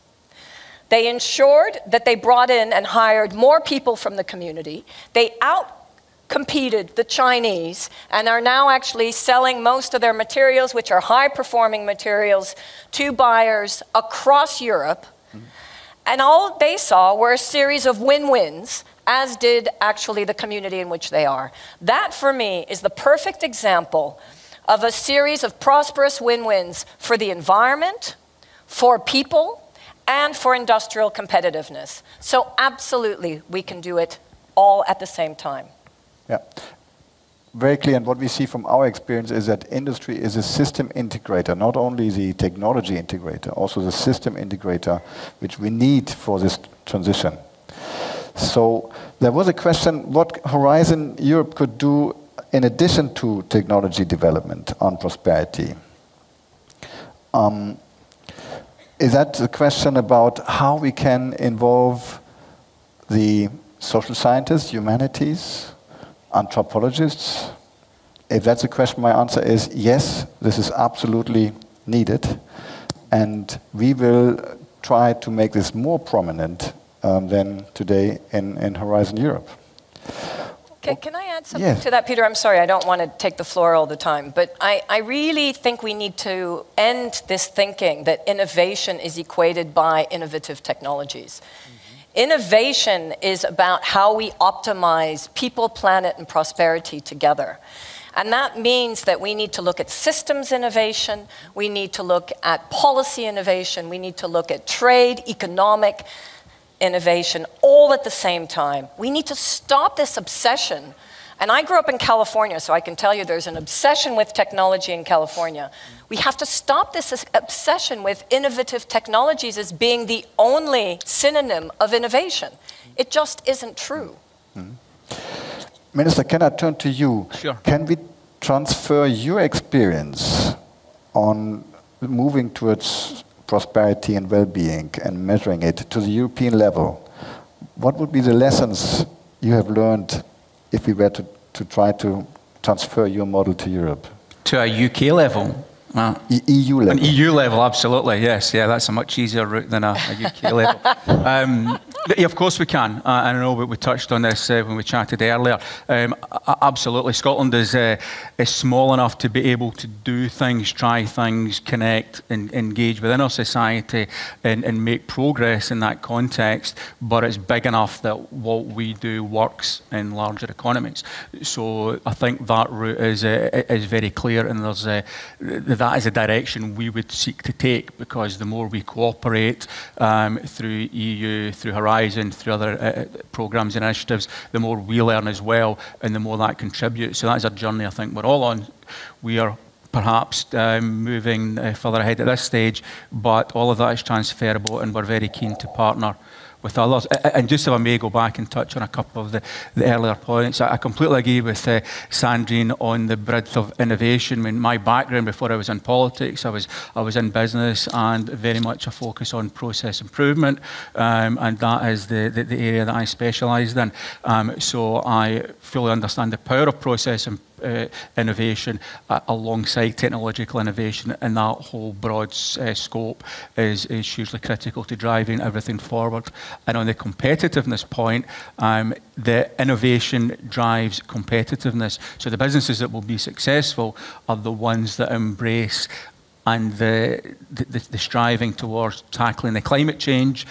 They ensured that they brought in and hired more people from the community. They outcompeted the Chinese and are now actually selling most of their materials, which are high-performing materials, to buyers across Europe. And all they saw were a series of win-wins, as did actually the community in which they are. That, for me, is the perfect example of a series of prosperous win-wins for the environment, for people, and for industrial competitiveness. So absolutely, we can do it all at the same time. Yeah, very clear. And what we see from our experience is that industry is a system integrator, not only the technology integrator, also the system integrator, which we need for this transition. So there was a question what Horizon Europe could do in addition to technology development on prosperity. Is that the question about how we can involve the social scientists, humanities, anthropologists? If that's the question, my answer is yes, this is absolutely needed. And we will try to make this more prominent than today in Horizon Europe. Can I add something to that, Peter? I'm sorry, I don't want to take the floor all the time, but I really think we need to end this thinking that innovation is equated by innovative technologies. Innovation is about how we optimize people, planet, and prosperity together. And that means that we need to look at systems innovation, we need to look at policy innovation, we need to look at trade, economic innovation, all at the same time. We need to stop this obsession. And I grew up in California, so I can tell you there's an obsession with technology in California. We have to stop this obsession with innovative technologies as being the only synonym of innovation. It just isn't true. Minister, can I turn to you? Sure. Can we transfer your experience on moving towards prosperity and well-being and measuring it to the European level? What would be the lessons you have learned if we were to try to transfer your model to Europe? To a UK level? EU level. An EU level, absolutely, yes. Yeah, that's a much easier route than a UK level. Yeah, of course we can. I know we touched on this when we chatted earlier. Absolutely. Scotland is small enough to be able to do things, try things, connect, and engage within our society and make progress in that context, but it's big enough that what we do works in larger economies. So I think that route is very clear, and that is a direction we would seek to take, because the more we cooperate through EU, through Horizon, through other programmes and initiatives, the more we learn as well, and the more that contributes. So that's a journey I think we're all on. We are perhaps moving further ahead at this stage, but all of that is transferable, and we're very keen to partner with others. And just if I may go back and touch on a couple of the earlier points, I completely agree with Sandrine on the breadth of innovation. I mean, my background before I was in politics, I was in business, and very much a focus on process improvement, and that is the area that I specialised in. So I fully understand the power of process innovation alongside technological innovation, and that whole broad scope is hugely critical to driving everything forward. And on the competitiveness point, the innovation drives competitiveness. So the businesses that will be successful are the ones that embrace and the striving towards tackling the climate change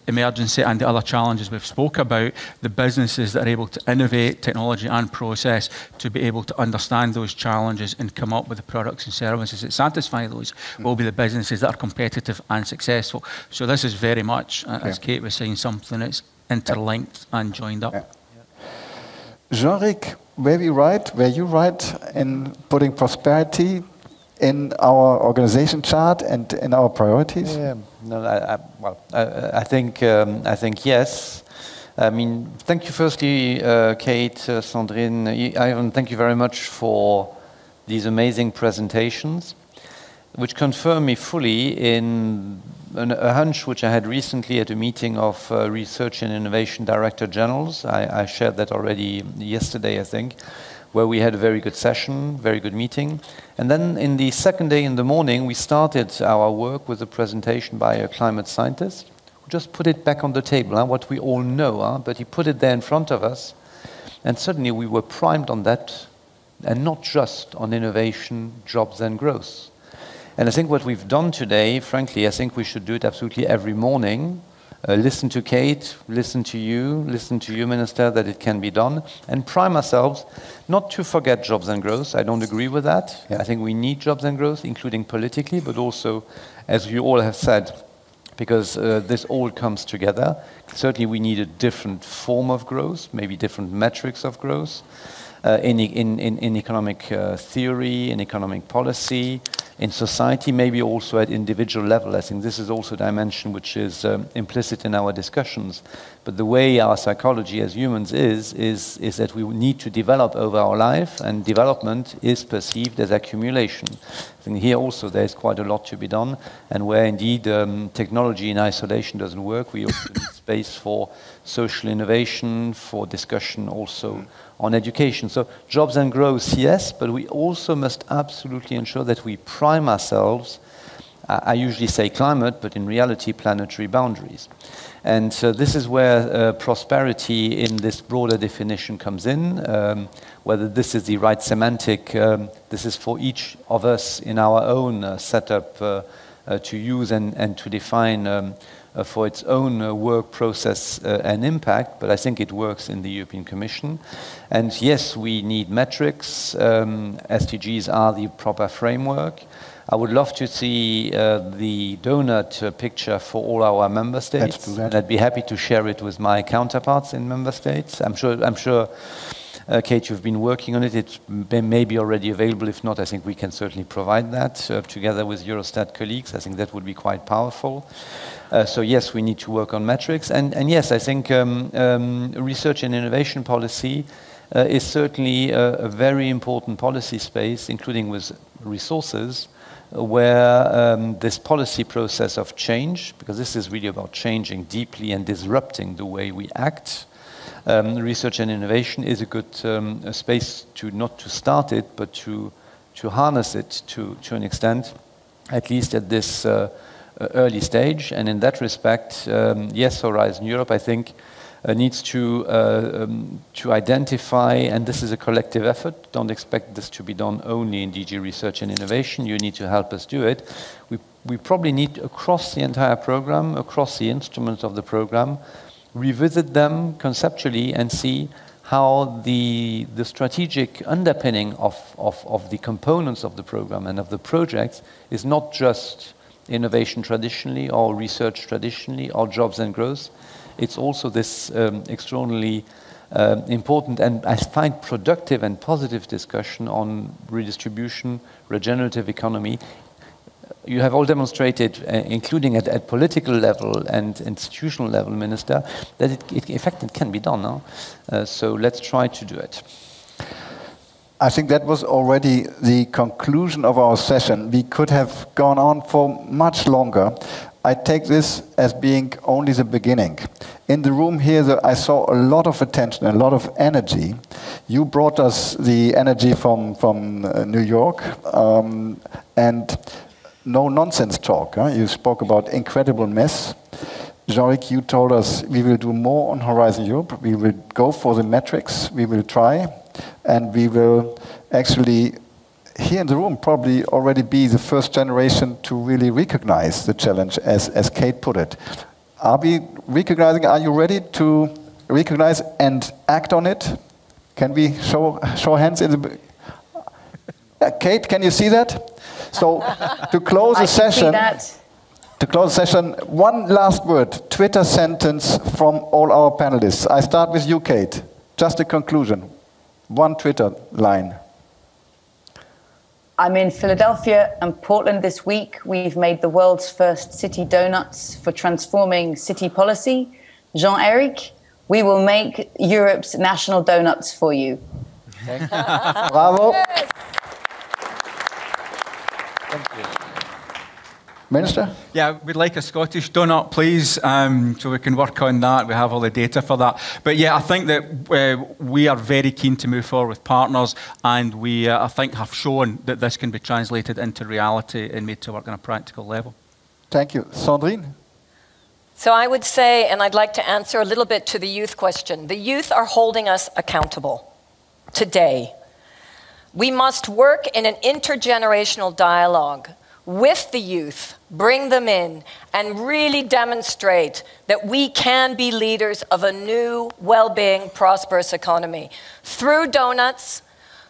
emergency and the other challenges we've spoke about. The businesses that are able to innovate technology and process to be able to understand those challenges and come up with the products and services that satisfy those will be the businesses that are competitive and successful. So this is very much, as Kate was saying, something that's interlinked and joined up. Jean-Ric, were you right in putting prosperity in our organization chart and in our priorities? Yeah, no, I think yes. I mean, thank you firstly, Kate, Sandrine, Ivan, thank you very much for these amazing presentations, which confirm me fully in a hunch which I had recently at a meeting of Research and Innovation Director Generals. I shared that already yesterday, I think, where we had a very good session, very good meeting. And then in the second day in the morning, we started our work with a presentation by a climate scientist who just put it back on the table, what we all know, but he put it there in front of us. And suddenly we were primed on that, and not just on innovation, jobs and growth. And I think what we've done today, frankly, I think we should do it absolutely every morning. Listen to Kate, listen to you, Minister, that it can be done, and prime ourselves not to forget jobs and growth. I don't agree with that. I think we need jobs and growth, including politically, but also, as you all have said, because this all comes together. Certainly we need a different form of growth, maybe different metrics of growth, in economic theory, in economic policy, in society, maybe also at individual level. I think this is also a dimension which is implicit in our discussions. But the way our psychology as humans is that we need to develop over our life, and development is perceived as accumulation. I think here also there's quite a lot to be done, and where indeed technology in isolation doesn't work, we also need space for social innovation, for discussion also on education. So jobs and growth, yes, but we also must absolutely ensure that we prime ourselves. I usually say climate, but in reality planetary boundaries. And so this is where prosperity in this broader definition comes in. Whether this is the right semantic, this is for each of us in our own setup to use and to define for its own work process and impact, but I think it works in the European Commission. And yes, we need metrics. SDGs are the proper framework. I would love to see the donut picture for all our member states. Let's do that. And I'd be happy to share it with my counterparts in member states. I'm sure Kate, you've been working on it. It may be already available. If not, I think we can certainly provide that together with Eurostat colleagues. I think that would be quite powerful. So yes, we need to work on metrics. And yes, I think research and innovation policy is certainly a very important policy space, including with resources, where this policy process of change, because this is really about changing deeply and disrupting the way we act, research and innovation is a good space to not to start it, but to harness it to an extent, at least at this early stage. And in that respect, yes, Horizon Europe, I think, needs to identify, and this is a collective effort. Don't expect this to be done only in DG Research and Innovation. You need to help us do it. We probably need, across the entire program, across the instruments of the program, revisit them conceptually and see how the strategic underpinning of the components of the program and of the projects is not just innovation traditionally or research traditionally or jobs and growth. It's also this extraordinarily important and I find productive and positive discussion on redistribution, regenerative economy. You have all demonstrated, including at political level and institutional level, Minister, that in fact it can be done now. So let's try to do it. I think that was already the conclusion of our session. We could have gone on for much longer. I take this as being only the beginning. In the room here, I saw a lot of attention, a lot of energy. You brought us the energy from New York, and no nonsense talk. You spoke about incredible mess. Jean-Luc, you told us we will do more on Horizon Europe. We will go for the metrics. We will try, and we will actually, here in the room, probably already be the first generation to really recognize the challenge, as Kate put it. Are we recognizing? Are you ready to recognize and act on it? Can we show hands in the? Kate, can you see that? So to close the session. To close the session, one last word, Twitter sentence from all our panelists. I start with you, Kate. Just a conclusion. One Twitter line. I'm in Philadelphia and Portland this week. We've made the world's first city donuts for transforming city policy. Jean-Eric, we will make Europe's national donuts for you. Thank you. Bravo. Yes. Thank you. Minister? Yeah, we'd like a Scottish donut, please, so we can work on that. We have all the data for that. But yeah, I think that we are very keen to move forward with partners, and we, I think, have shown that this can be translated into reality and made to work on a practical level. Thank you. Sandrine? So I would say, and I'd like to answer a little bit to the youth question. The youth are holding us accountable today. We must work in an intergenerational dialogue with the youth, bring them in, and really demonstrate that we can be leaders of a new, well-being, prosperous economy through donuts,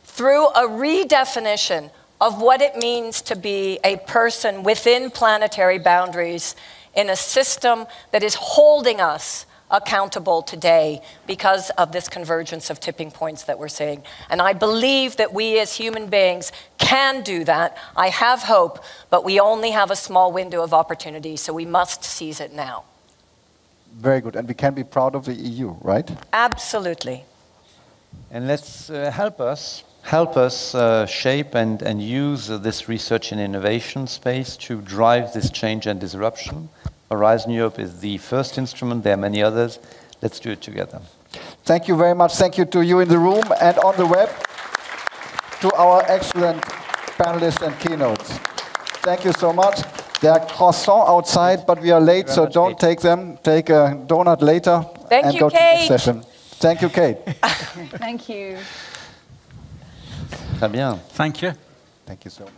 through a redefinition of what it means to be a person within planetary boundaries in a system that is holding us accountable today because of this convergence of tipping points that we're seeing. And I believe that we as human beings can do that. I have hope, but we only have a small window of opportunity, so we must seize it now. Very good. And we can be proud of the EU, right? Absolutely. And let's help us shape and use this research and innovation space to drive this change and disruption. Horizon Europe is the first instrument. There are many others. Let's do it together. Thank you very much. Thank you to you in the room and on the web, to our excellent panelists and keynotes. Thank you so much. There are croissants outside, but we are late, so don't take them. Take a donut later and go to the next session. Thank you, Kate. Thank you. Très bien. Thank you. Thank you so much.